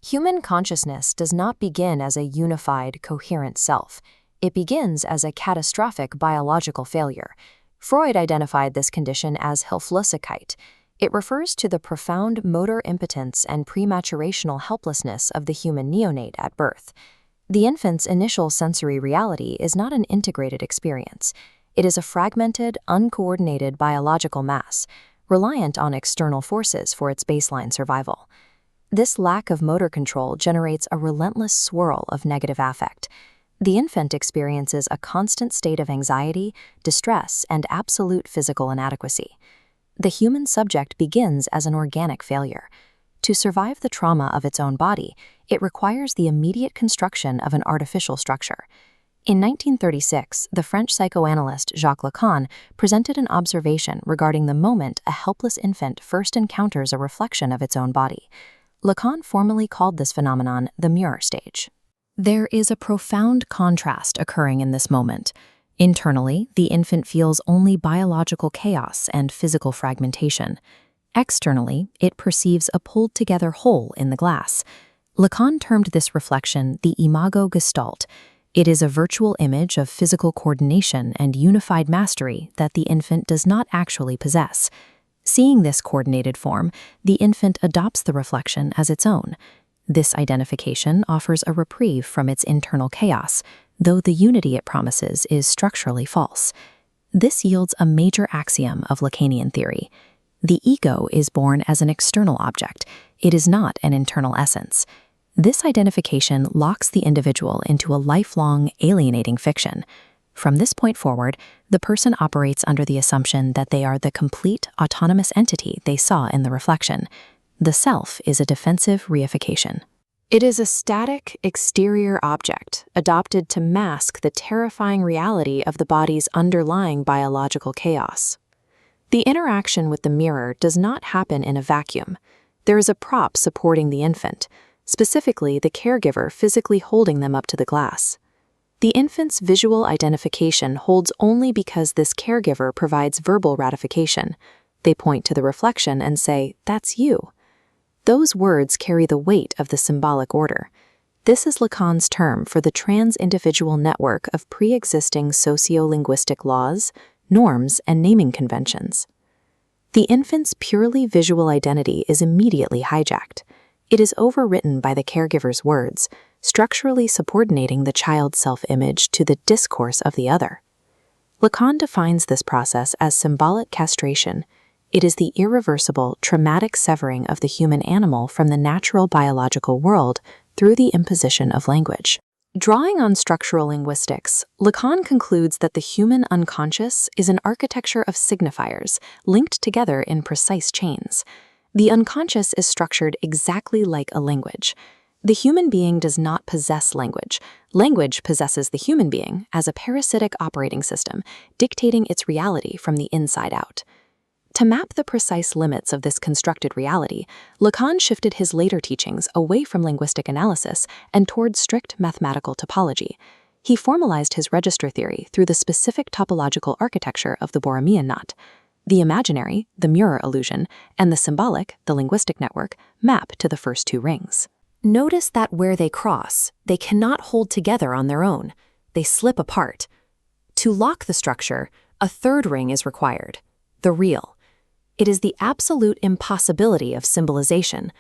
Human consciousness does not begin as a unified, coherent self. It begins as a catastrophic biological failure. Freud identified this condition as Hilflosigkeit. It refers to the profound motor impotence and prematurational helplessness of the human neonate at birth. The infant's initial sensory reality is not an integrated experience. It is a fragmented, uncoordinated biological mass, reliant on external forces for its baseline survival. This lack of motor control generates a relentless swirl of negative affect. The infant experiences a constant state of anxiety, distress, and absolute physical inadequacy. The human subject begins as an organic failure. To survive the trauma of its own body, it requires the immediate construction of an artificial structure. In 1936, the French psychoanalyst Jacques Lacan presented an observation regarding the moment a helpless infant first encounters a reflection of its own body. Lacan formally called this phenomenon the mirror stage. There is a profound contrast occurring in this moment. Internally, the infant feels only biological chaos and physical fragmentation. Externally, it perceives a pulled-together whole in the glass. Lacan termed this reflection the imago gestalt. It is a virtual image of physical coordination and unified mastery that the infant does not actually possess. Seeing this coordinated form, the infant adopts the reflection as its own. This identification offers a reprieve from its internal chaos, though the unity it promises is structurally false. This yields a major axiom of Lacanian theory. The ego is born as an external object. It is not an internal essence. This identification locks the individual into a lifelong, alienating fiction. From this point forward, the person operates under the assumption that they are the complete, autonomous entity they saw in the reflection. The self is a defensive reification. It is a static, exterior object adopted to mask the terrifying reality of the body's underlying biological chaos. The interaction with the mirror does not happen in a vacuum. There is a prop supporting the infant, specifically the caregiver physically holding them up to the glass. The infant's visual identification holds only because this caregiver provides verbal ratification. They point to the reflection and say, "That's you." Those words carry the weight of the symbolic order. This is Lacan's term for the trans-individual network of pre-existing socio-linguistic laws, norms, and naming conventions. The infant's purely visual identity is immediately hijacked. It is overwritten by the caregiver's words, structurally subordinating the child's self-image to the discourse of the other. Lacan defines this process as symbolic castration. It is the irreversible, traumatic severing of the human animal from the natural biological world through the imposition of language. Drawing on structural linguistics, Lacan concludes that the human unconscious is an architecture of signifiers linked together in precise chains. The unconscious is structured exactly like a language. The human being does not possess language. Language possesses the human being as a parasitic operating system, dictating its reality from the inside out. To map the precise limits of this constructed reality, Lacan shifted his later teachings away from linguistic analysis and toward strict mathematical topology. He formalized his register theory through the specific topological architecture of the Borromean Knot. The imaginary, the mirror illusion, and the symbolic, the linguistic network, map to the first two rings. Notice that where they cross, they cannot hold together on their own. They slip apart. To lock the structure, a third ring is required, the real. It is the absolute impossibility of symbolization,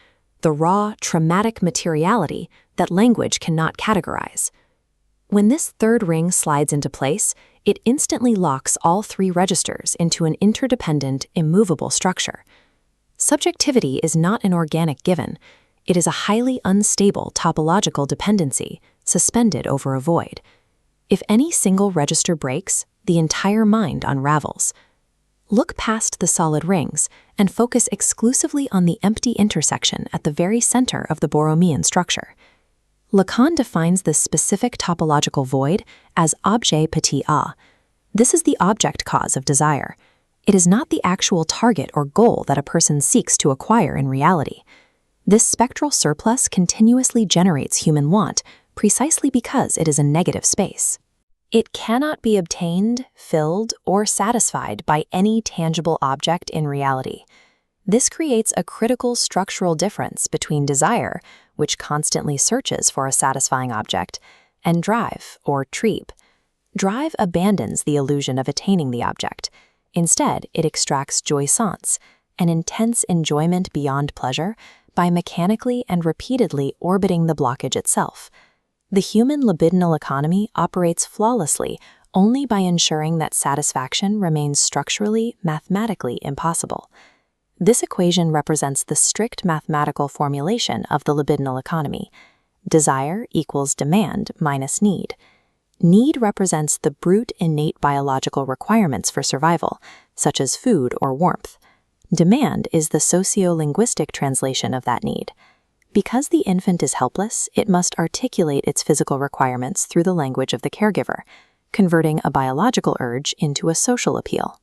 the raw, traumatic materiality that language cannot categorize. When this third ring slides into place, it instantly locks all three registers into an interdependent, immovable structure. Subjectivity is not an organic given. It is a highly unstable topological dependency, suspended over a void. If any single register breaks, the entire mind unravels. Look past the solid rings and focus exclusively on the empty intersection at the very center of the Borromean structure. Lacan defines this specific topological void as objet petit a. This is the object cause of desire. It is not the actual target or goal that a person seeks to acquire in reality. This spectral surplus continuously generates human want precisely because it is a negative space. It cannot be obtained, filled, or satisfied by any tangible object in reality. This creates a critical structural difference between desire, which constantly searches for a satisfying object, and drive, or trieb. Drive abandons the illusion of attaining the object. Instead, it extracts jouissance, an intense enjoyment beyond pleasure, by mechanically and repeatedly orbiting the blockage itself. The human libidinal economy operates flawlessly only by ensuring that satisfaction remains structurally, mathematically impossible. This equation represents the strict mathematical formulation of the libidinal economy. Desire equals demand minus need. Need represents the brute innate biological requirements for survival, such as food or warmth. Demand is the socio-linguistic translation of that need. Because the infant is helpless, it must articulate its physical requirements through the language of the caregiver, converting a biological urge into a social appeal.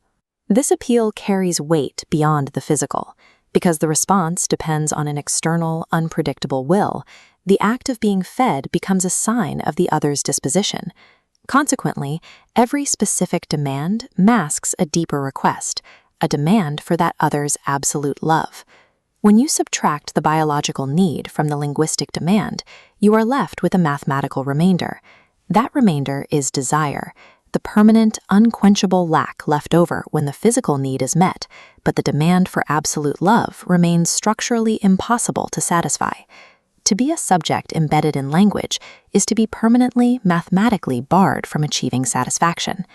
This appeal carries weight beyond the physical. Because the response depends on an external, unpredictable will, the act of being fed becomes a sign of the other's disposition. Consequently, every specific demand masks a deeper request, a demand for that other's absolute love. When you subtract the biological need from the linguistic demand, you are left with a mathematical remainder. That remainder is desire, the permanent, unquenchable lack left over when the physical need is met, but the demand for absolute love remains structurally impossible to satisfy. To be a subject embedded in language is to be permanently, mathematically barred from achieving satisfaction.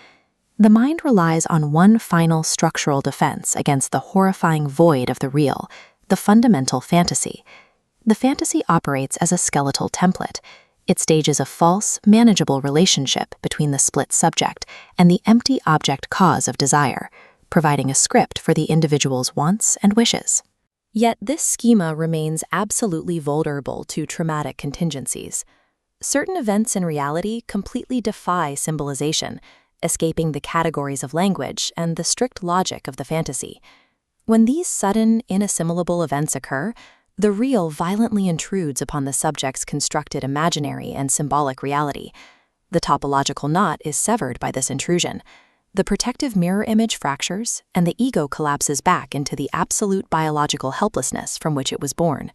The mind relies on one final structural defense against the horrifying void of the real, the fundamental fantasy. The fantasy operates as a skeletal template. It stages a false, manageable relationship between the split subject and the empty object cause of desire, providing a script for the individual's wants and wishes. Yet this schema remains absolutely vulnerable to traumatic contingencies. Certain events in reality completely defy symbolization, escaping the categories of language and the strict logic of the fantasy. When these sudden, inassimilable events occur, the real violently intrudes upon the subject's constructed imaginary and symbolic reality. The topological knot is severed by this intrusion. The protective mirror image fractures, and the ego collapses back into the absolute biological helplessness from which it was born.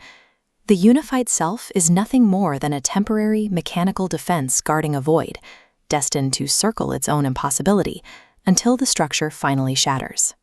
The unified self is nothing more than a temporary, mechanical defense guarding a void, destined to circle its own impossibility until the structure finally shatters.